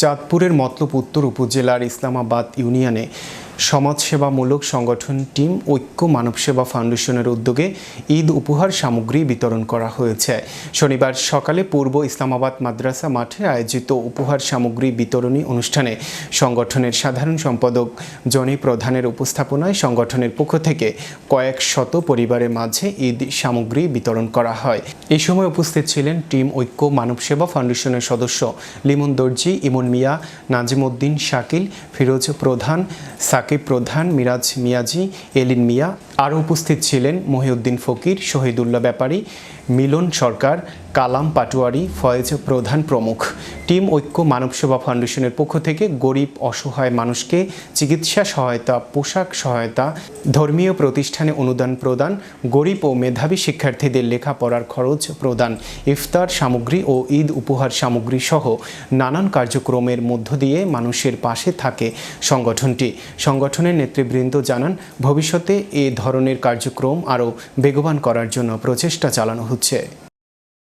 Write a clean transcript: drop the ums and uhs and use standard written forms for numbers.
চাঁদপুরের মতলব উত্তর উপজেলার ইসলামাবাদ ইউনিয়নে সমাজসেবামূলক সংগঠন টিম ঐক্য মানবসেবা ফাউন্ডেশনের উদ্যোগে ঈদ উপহার সামগ্রী বিতরণ করা হয়েছে। শনিবার সকালে পূর্ব ইসলামাবাদ মাদ্রাসা মাঠে আয়োজিত উপহার সামগ্রী বিতরণী অনুষ্ঠানে সংগঠনের সাধারণ সম্পাদক জনি প্রধানের উপস্থাপনায় সংগঠনের পক্ষ থেকে কয়েক শত পরিবারের মাঝে ঈদ সামগ্রী বিতরণ করা হয়। এই সময় উপস্থিত ছিলেন টিম ঐক্য মানবসেবা ফাউন্ডেশনের সদস্য লিমন দর্জি, ইমন মিয়া, নাজিমউদ্দিন শাকিল, ফিরোজ প্রধান, সাকিব প্রধান, মিরাজ মিয়াজি, এলিন মিয়া। আরও উপস্থিত ছিলেন মহিউদ্দিন ফকির, শহীদুল্লাহ ব্যাপারী, মিলন সরকার, কালাম পাটোয়ারি, ফয়েজ প্রধান প্রমুখ। টিম ঐক্য মানবসেবা ফাউন্ডেশনের পক্ষ থেকে গরিব অসহায় মানুষকে চিকিৎসা সহায়তা, পোশাক সহায়তা, ধর্মীয় প্রতিষ্ঠানে অনুদান প্রদান, গরিব ও মেধাবী শিক্ষার্থীদের লেখাপড়ার খরচ প্রদান, ইফতার সামগ্রী ও ঈদ উপহার সামগ্রী সহ নানান কার্যক্রমের মধ্য দিয়ে মানুষের পাশে থাকে সংগঠনটি। সংগঠনের নেতৃবৃন্দ জানান, ভবিষ্যতে এ ধরনের কার্যক্রম আরও বেগবান করার জন্য প্রচেষ্টা চালানো হচ্ছে।